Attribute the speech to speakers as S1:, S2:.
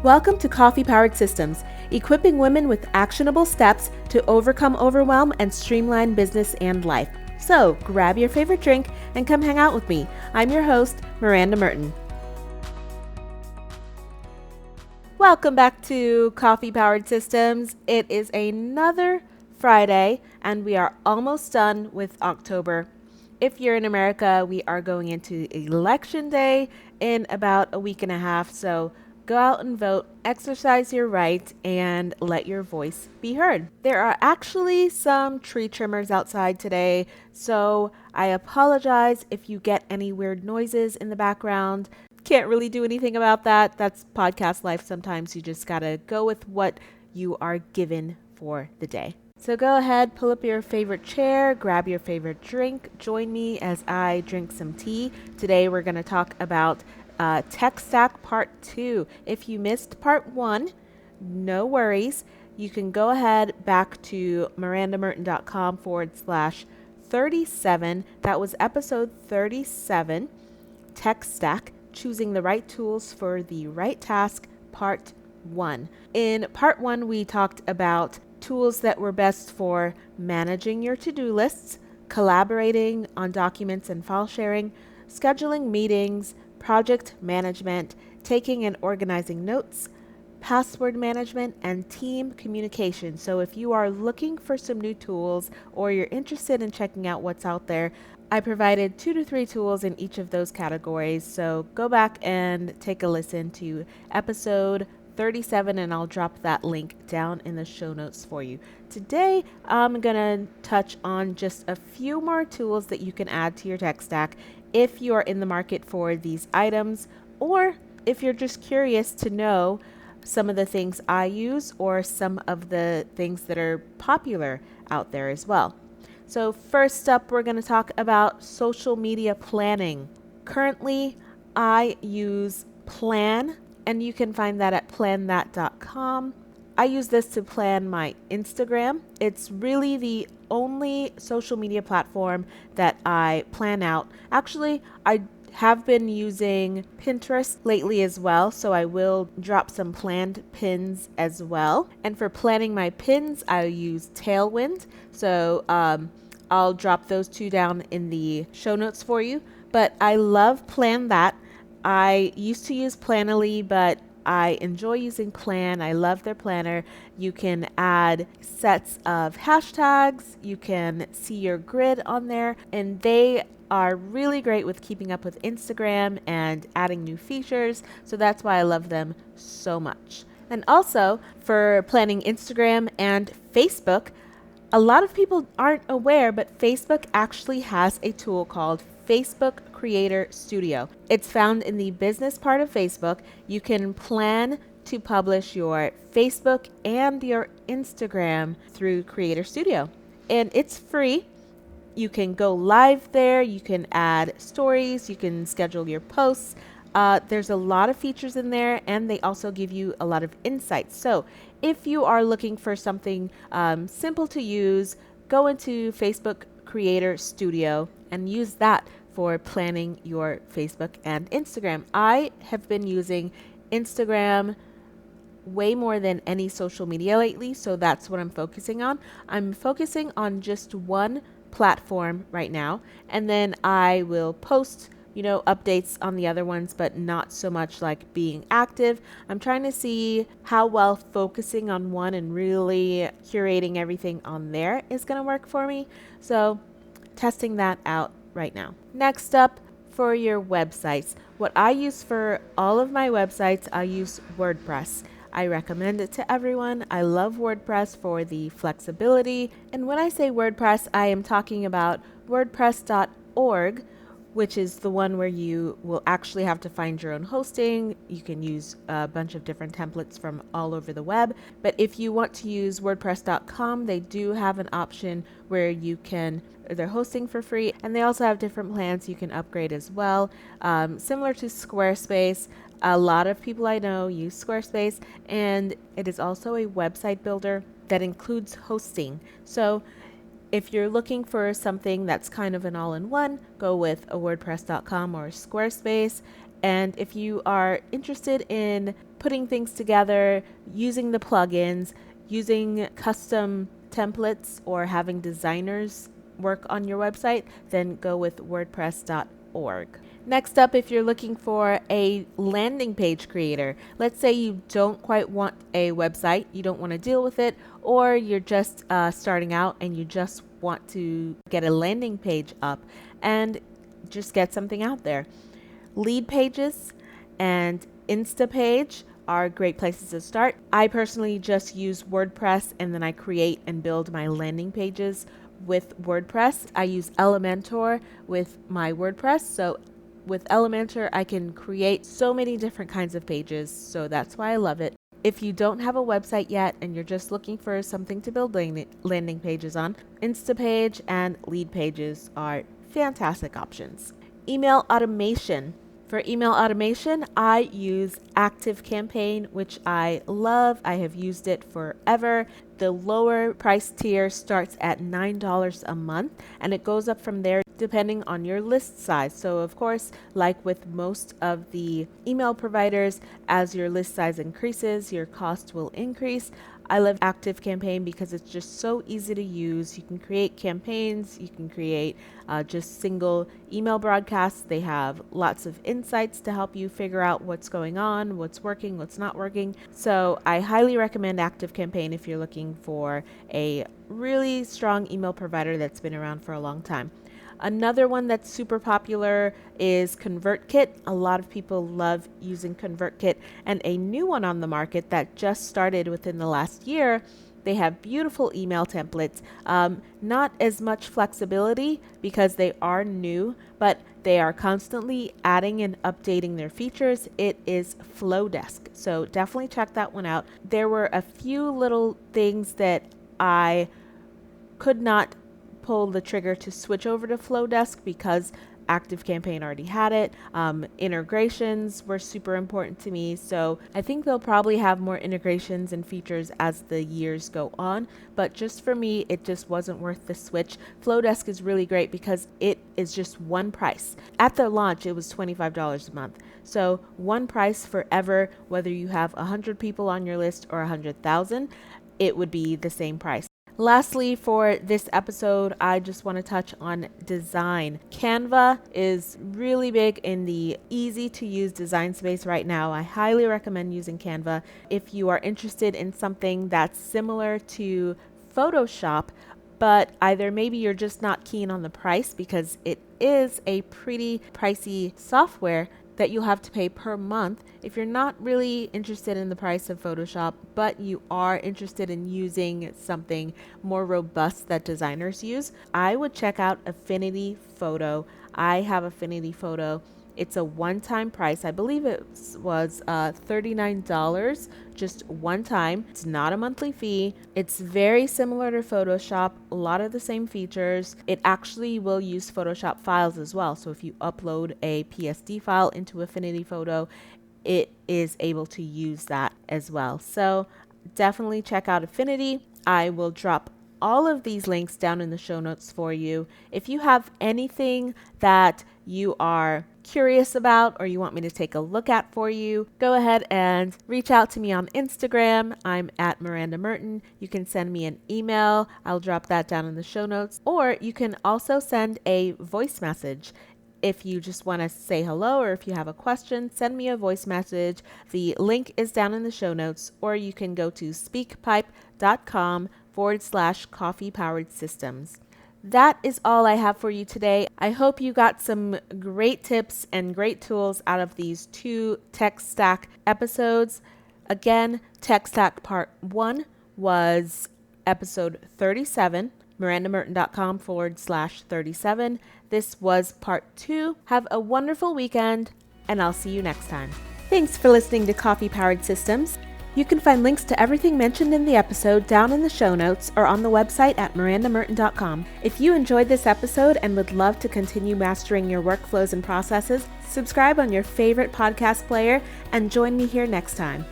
S1: Welcome to Coffee Powered Systems, equipping women with actionable steps to overcome overwhelm and streamline business and life. So grab your favorite drink and come hang out with me. I'm your host, Miranda Merton. Welcome back to Coffee Powered Systems. It is another Friday and we are almost done with October. If you're in America, we are going into Election Day in about a week and a half. So go out and vote, exercise your right, and let your voice be heard. There are actually some tree trimmers outside today, so I apologize if you get any weird noises in the background. Can't really do anything about that. That's podcast life. Sometimes you just gotta go with what you are given for the day. So go ahead, pull up your favorite chair, grab your favorite drink, join me as I drink some tea. Today we're gonna talk about Tech Stack Part 2. If you missed Part 1, no worries. You can go ahead back to mirandamerton.com/37. That was episode 37, Tech Stack, Choosing the Right Tools for the Right Task, Part 1. In Part 1, we talked about tools that were best for managing your to-do lists, collaborating on documents and file sharing, scheduling meetings, project management, taking and organizing notes, password management, and team communication. So if you are looking for some new tools or you're interested in checking out what's out there, I provided 2 to 3 tools in each of those categories. So go back and take a listen to episode 37 and I'll drop that link down in the show notes for you. Today, I'm going to touch on just a few more tools that you can add to your tech stack if you are in the market for these items, or if you're just curious to know some of the things I use or some of the things that are popular out there as well. So first up, we're going to talk about social media planning. Currently, I use Plan, and you can find that at planthat.com. I use this to plan my Instagram. It's really the only social media platform that I plan out. Actually, I have been using Pinterest lately as well, so I will drop some planned pins as well. And for planning my pins, I use Tailwind. So I'll drop those 2 down in the show notes for you. But I love Plan That. I used to use Planoly, but I enjoy using Plan. I love their planner. You can add sets of hashtags. You can see your grid on there, and they are really great with keeping up with Instagram and adding new features. So that's why I love them so much. And also for planning Instagram and Facebook, a lot of people aren't aware, but Facebook actually has a tool called Facebook Creator Studio. It's found in the business part of Facebook. You can plan to publish your Facebook and your Instagram through Creator Studio. And it's free. You can go live there. You can add stories. You can schedule your posts. There's a lot of features in there, and they also give you a lot of insights. So if you are looking for something simple to use, go into Facebook Creator Studio and use that for planning your Facebook and Instagram. I have been using Instagram way more than any social media lately, so that's what I'm focusing on. I'm focusing on just one platform right now, and then I will post updates on the other ones, but not so much like being active. I'm trying to see how well focusing on one and really curating everything on there is going to work for me. So testing that out right now. Next up, for your websites. What I use for all of my websites, I use WordPress. I recommend it to everyone. I love WordPress for the flexibility. And when I say WordPress, I am talking about WordPress.org, which is the one where you will actually have to find your own hosting. You can use a bunch of different templates from all over the web. But if you want to use WordPress.com, they do have an option where you can, they're hosting for free, and they also have different plans you can upgrade as well. Similar to Squarespace, a lot of people I know use Squarespace, and it is also a website builder that includes hosting. So if you're looking for something that's kind of an all-in-one, go with a WordPress.com or Squarespace. And if you are interested in putting things together, using the plugins, using custom templates, or having designers work on your website, then go with wordpress.org. Next up, if you're looking for a landing page creator, let's say you don't quite want a website, you don't want to deal with it, or you're just starting out and you just want to get a landing page up and just get something out there. Leadpages and Instapage are great places to start. I personally just use WordPress and then I create and build my landing pages with WordPress. I use Elementor with my WordPress. So with Elementor, I can create so many different kinds of pages. So that's why I love it. If you don't have a website yet and you're just looking for something to build landing pages on, Instapage and Leadpages are fantastic options. Email automation. For email automation, I use ActiveCampaign, which I love. I have used it forever. The lower price tier starts at $9 a month, and it goes up from there depending on your list size. So of course, like with most of the email providers, as your list size increases, your cost will increase. I love ActiveCampaign because it's just so easy to use. You can create campaigns, you can create just single email broadcasts. They have lots of insights to help you figure out what's going on, what's working, what's not working. So I highly recommend ActiveCampaign if you're looking for a really strong email provider that's been around for a long time. Another one that's super popular is ConvertKit. A lot of people love using ConvertKit, and a new one on the market that just started within the last year. They have beautiful email templates, not as much flexibility because they are new, but they are constantly adding and updating their features. It is Flowdesk, so definitely check that one out. There were a few little things that I could not pull the trigger to switch over to Flowdesk because ActiveCampaign already had it. Integrations were super important to me, so I think they'll probably have more integrations and features as the years go on, but just for me, it just wasn't worth the switch. Flowdesk is really great because it is just one price. At the launch, it was $25 a month, so one price forever, whether you have 100 people on your list or 100,000, it would be the same price. Lastly, for this episode, I just want to touch on design. Canva is really big in the easy to use design space right now. I highly recommend using Canva if you are interested in something that's similar to Photoshop, but either maybe you're just not keen on the price because it is a pretty pricey software that you'll have to pay per month. If you're not really interested in the price of Photoshop, but you are interested in using something more robust that designers use, I would check out Affinity Photo. I have Affinity Photo. It's a one-time price. I believe it was $39 just one time. It's not a monthly fee. It's very similar to Photoshop, a lot of the same features. It actually will use Photoshop files as well. So if you upload a PSD file into Affinity Photo, it is able to use that as well. So definitely check out Affinity. I will drop all of these links down in the show notes for you. If you have anything that you are curious about or you want me to take a look at for you, go ahead and reach out to me on Instagram. I'm at Miranda Merton. You can send me an email. I'll drop that down in the show notes. Or you can also send a voice message. If you just want to say hello or if you have a question, send me a voice message. The link is down in the show notes, or you can go to speakpipe.com/coffee powered systems. That is all I have for you today. I hope you got some great tips and great tools out of these 2 Tech Stack episodes. Again, Tech Stack Part 1 was episode 37, mirandamerton.com/37. This was Part 2. Have a wonderful weekend, and I'll see you next time. Thanks for listening to Coffee Powered Systems. You can find links to everything mentioned in the episode down in the show notes or on the website at mirandamerton.com. If you enjoyed this episode and would love to continue mastering your workflows and processes, subscribe on your favorite podcast player and join me here next time.